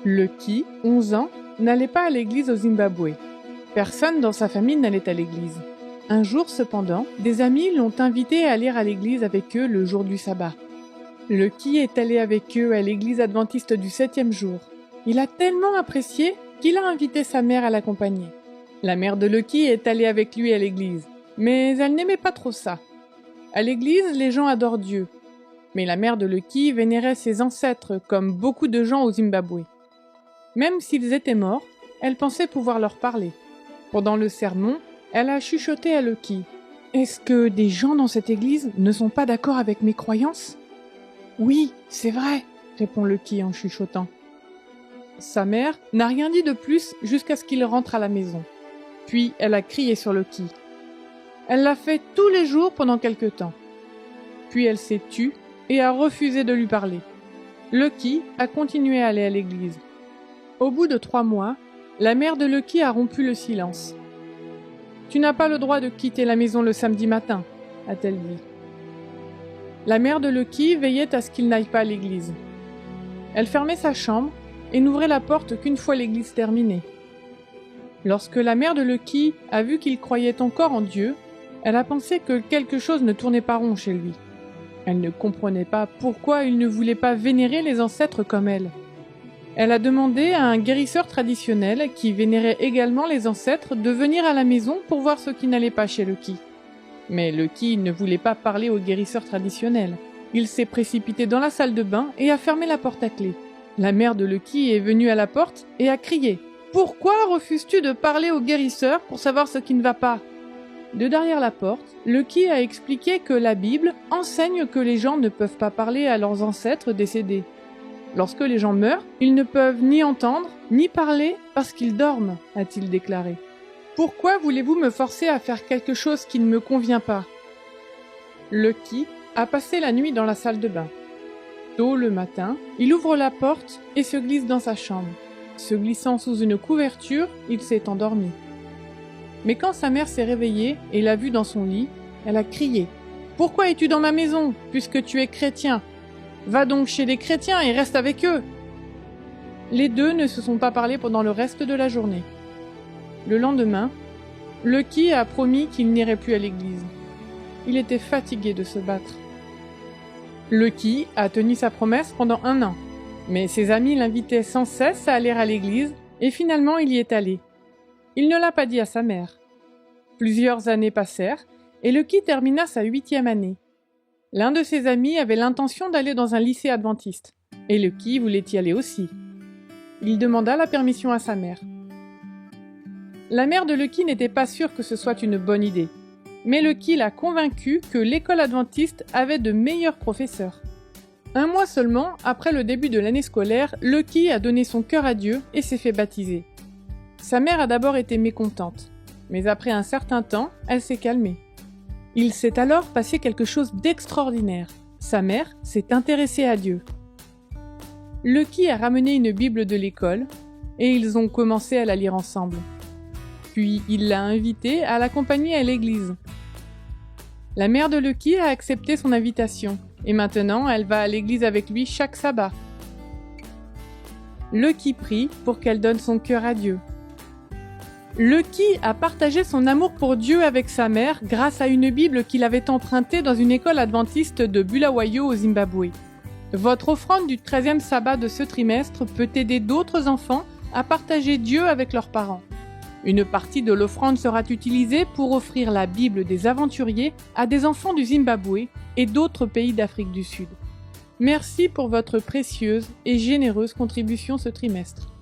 Lucky, 11 ans, n'allait pas à l'église au Zimbabwe. Personne dans sa famille n'allait à l'église. Un jour cependant, des amis l'ont invité à aller à l'église avec eux le jour du sabbat. Lucky est allé avec eux à l'église adventiste du 7e jour. Il a tellement apprécié qu'il a invité sa mère à l'accompagner. La mère de Lucky est allée avec lui à l'église, mais elle n'aimait pas trop ça. À l'église, les gens adorent Dieu. Mais la mère de Lucky vénérait ses ancêtres comme beaucoup de gens au Zimbabwe. Même s'ils étaient morts, elle pensait pouvoir leur parler. Pendant le sermon, elle a chuchoté à Lucky. « Est-ce que des gens dans cette église ne sont pas d'accord avec mes croyances ?»« Oui, c'est vrai, » répond Lucky en chuchotant. Sa mère n'a rien dit de plus jusqu'à ce qu'il rentre à la maison. Puis elle a crié sur Lucky. Elle l'a fait tous les jours pendant quelque temps. Puis elle s'est tue et a refusé de lui parler. Lucky a continué à aller à l'église. Au bout de 3 mois, la mère de Lucky a rompu le silence. « Tu n'as pas le droit de quitter la maison le samedi matin, » a-t-elle dit. La mère de Lucky veillait à ce qu'il n'aille pas à l'église. Elle fermait sa chambre et n'ouvrait la porte qu'une fois l'église terminée. Lorsque la mère de Lucky a vu qu'il croyait encore en Dieu, elle a pensé que quelque chose ne tournait pas rond chez lui. Elle ne comprenait pas pourquoi il ne voulait pas vénérer les ancêtres comme elle. Elle a demandé à un guérisseur traditionnel, qui vénérait également les ancêtres, de venir à la maison pour voir ce qui n'allait pas chez Lucky. Mais Lucky ne voulait pas parler au guérisseur traditionnel. Il s'est précipité dans la salle de bain et a fermé la porte à clé. La mère de Lucky est venue à la porte et a crié « Pourquoi refuses-tu de parler au guérisseur pour savoir ce qui ne va pas ?» De derrière la porte, Lucky a expliqué que la Bible enseigne que les gens ne peuvent pas parler à leurs ancêtres décédés. Lorsque les gens meurent, ils ne peuvent ni entendre, ni parler parce qu'ils dorment, a-t-il déclaré. Pourquoi voulez-vous me forcer à faire quelque chose qui ne me convient pas ? Lucky a passé la nuit dans la salle de bain. Tôt le matin, il ouvre la porte et se glisse dans sa chambre. Se glissant sous une couverture, il s'est endormi. Mais quand sa mère s'est réveillée et l'a vu dans son lit, elle a crié « Pourquoi es-tu dans ma maison, puisque tu es chrétien ? Va donc chez les chrétiens et reste avec eux !» Les deux ne se sont pas parlé pendant le reste de la journée. Le lendemain, Lucky a promis qu'il n'irait plus à l'église. Il était fatigué de se battre. Lucky a tenu sa promesse pendant 1 an, mais ses amis l'invitaient sans cesse à aller à l'église et finalement il y est allé. Il ne l'a pas dit à sa mère. Plusieurs années passèrent et Lucky termina sa 8e année. L'un de ses amis avait l'intention d'aller dans un lycée adventiste, et Lucky voulait y aller aussi. Il demanda la permission à sa mère. La mère de Lucky n'était pas sûre que ce soit une bonne idée, mais Lucky l'a convaincu que l'école adventiste avait de meilleurs professeurs. 1 mois seulement après le début de l'année scolaire, Lucky a donné son cœur à Dieu et s'est fait baptiser. Sa mère a d'abord été mécontente, mais après un certain temps, elle s'est calmée. Il s'est alors passé quelque chose d'extraordinaire. Sa mère s'est intéressée à Dieu. Lucky a ramené une Bible de l'école et ils ont commencé à la lire ensemble. Puis il l'a invitée à l'accompagner à l'église. La mère de Lucky a accepté son invitation et maintenant elle va à l'église avec lui chaque sabbat. Lucky prie pour qu'elle donne son cœur à Dieu. Lucky a partagé son amour pour Dieu avec sa mère grâce à une Bible qu'il avait empruntée dans une école adventiste de Bulawayo au Zimbabwe. Votre offrande du 13e sabbat de ce trimestre peut aider d'autres enfants à partager Dieu avec leurs parents. Une partie de l'offrande sera utilisée pour offrir la Bible des aventuriers à des enfants du Zimbabwe et d'autres pays d'Afrique du Sud. Merci pour votre précieuse et généreuse contribution ce trimestre.